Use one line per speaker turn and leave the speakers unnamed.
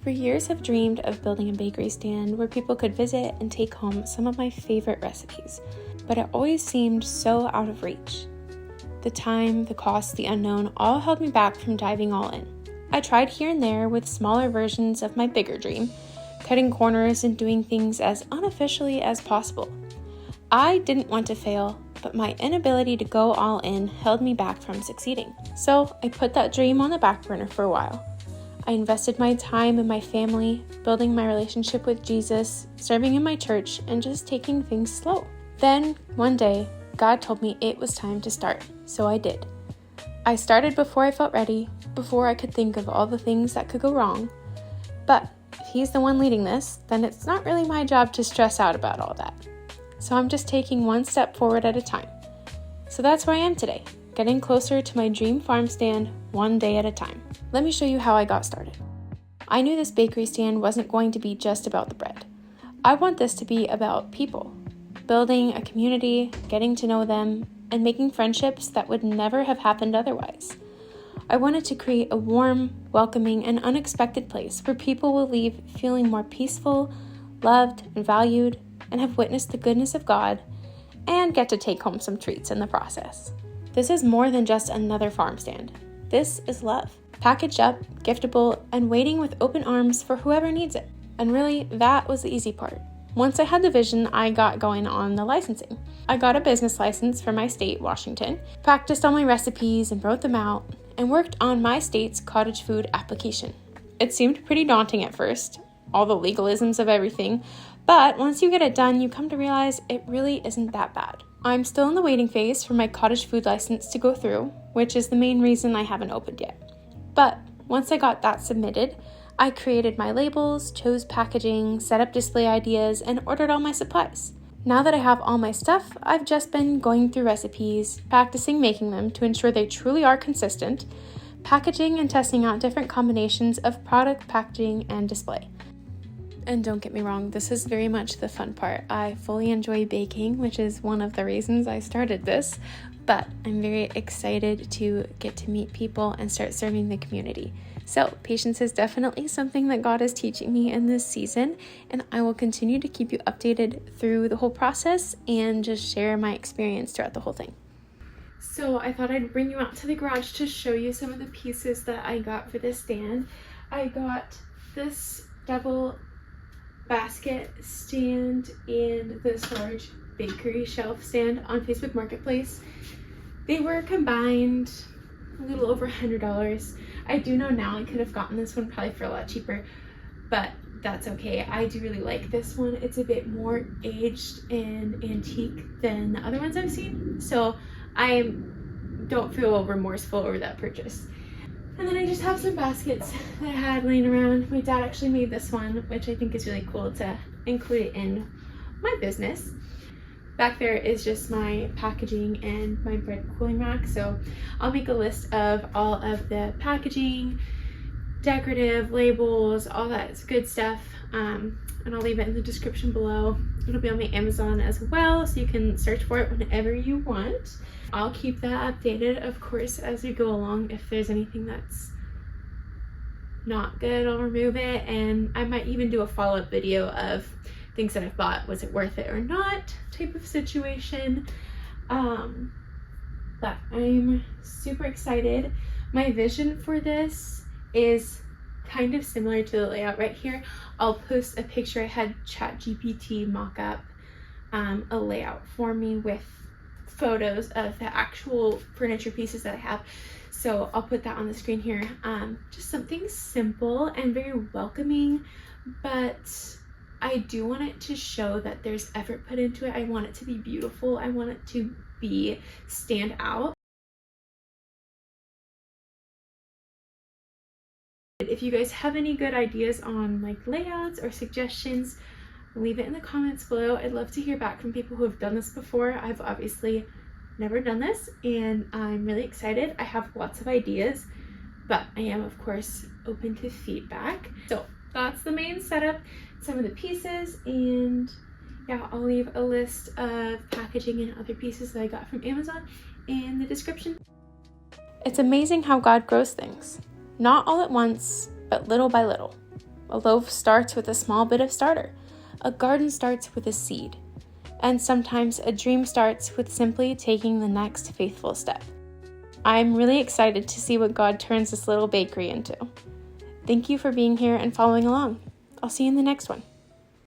For years, I've dreamed of building a bakery stand where people could visit and take home some of my favorite recipes, but it always seemed so out of reach. The time, the cost, the unknown all held me back from diving all in. I tried here and there with smaller versions of my bigger dream, cutting corners and doing things as unofficially as possible. I didn't want to fail, but my inability to go all in held me back from succeeding. So I put that dream on the back burner for a while. I invested my time in my family, building my relationship with Jesus, serving in my church, and just taking things slow. Then, one day, God told me it was time to start, so I did. I started before I felt ready, before I could think of all the things that could go wrong. But if He's the one leading this, then it's not really my job to stress out about all that. So I'm just taking one step forward at a time. So that's where I am today, getting closer to my dream farm stand one day at a time. Let me show you how I got started. I knew this bakery stand wasn't going to be just about the bread. I want this to be about people, building a community, getting to know them, and making friendships that would never have happened otherwise. I wanted to create a warm, welcoming, and unexpected place where people will leave feeling more peaceful, loved, and valued, and have witnessed the goodness of God, and get to take home some treats in the process. This is more than just another farm stand. This is love. Packaged up, giftable, and waiting with open arms for whoever needs it. And really, that was the easy part. Once I had the vision, I got going on the licensing. I got a business license for my state, Washington, practiced all my recipes and wrote them out, and worked on my state's cottage food application. It seemed pretty daunting at first, all the legalisms of everything, but once you get it done, you come to realize it really isn't that bad. I'm still in the waiting phase for my cottage food license to go through, which is the main reason I haven't opened yet. But once I got that submitted, I created my labels, chose packaging, set up display ideas, and ordered all my supplies. Now that I have all my stuff, I've just been going through recipes, practicing making them to ensure they truly are consistent, packaging and testing out different combinations of product, packaging, and display. And don't get me wrong, this is very much the fun part. I fully enjoy baking, which is one of the reasons I started this, but I'm very excited to get to meet people and start serving the community. So patience is definitely something that God is teaching me in this season, and I will continue to keep you updated through the whole process and just share my experience throughout the whole thing. So I thought I'd bring you out to the garage to show you some of the pieces that I got for this stand. I got this double basket stand and this large bakery shelf stand on Facebook Marketplace. They were combined a little over $100. I do know now I could have gotten this one probably for a lot cheaper, but that's okay. I do really like this one. It's a bit more aged and antique than the other ones I've seen, so I don't feel remorseful over that purchase. And then I just have some baskets that I had laying around. My dad actually made this one, which I think is really cool to include it in my business. Back there is just my packaging and my bread cooling rack. So I'll make a list of all of the packaging, decorative labels, all that good stuff. And I'll leave it in the description below. It'll be on my Amazon as well, so you can search for it whenever you want. I'll keep that updated, of course, as we go along. If there's anything that's not good, I'll remove it. And I might even do a follow-up video of things that I've bought, was it worth it or not type of situation. But I'm super excited. My vision for this is kind of similar to the layout right here. I'll post a picture. I had ChatGPT mock up a layout for me with photos of the actual furniture pieces that I have. So I'll put that on the screen here. Just something simple and very welcoming, but I do want it to show that there's effort put into it. I want it to be beautiful. I want it to stand out. If you guys have any good ideas on like layouts or suggestions, leave it in the comments below. I'd love to hear back from people who have done this before. I've obviously never done this, and I'm really excited. I have lots of ideas, but I am of course open to feedback. So that's the main setup, some of the pieces, and yeah, I'll leave a list of packaging and other pieces that I got from Amazon in the description. It's amazing how God grows things. Not all at once, but little by little. A loaf starts with a small bit of starter. A garden starts with a seed. And sometimes a dream starts with simply taking the next faithful step. I'm really excited to see what God turns this little bakery into. Thank you for being here and following along. I'll see you in the next one.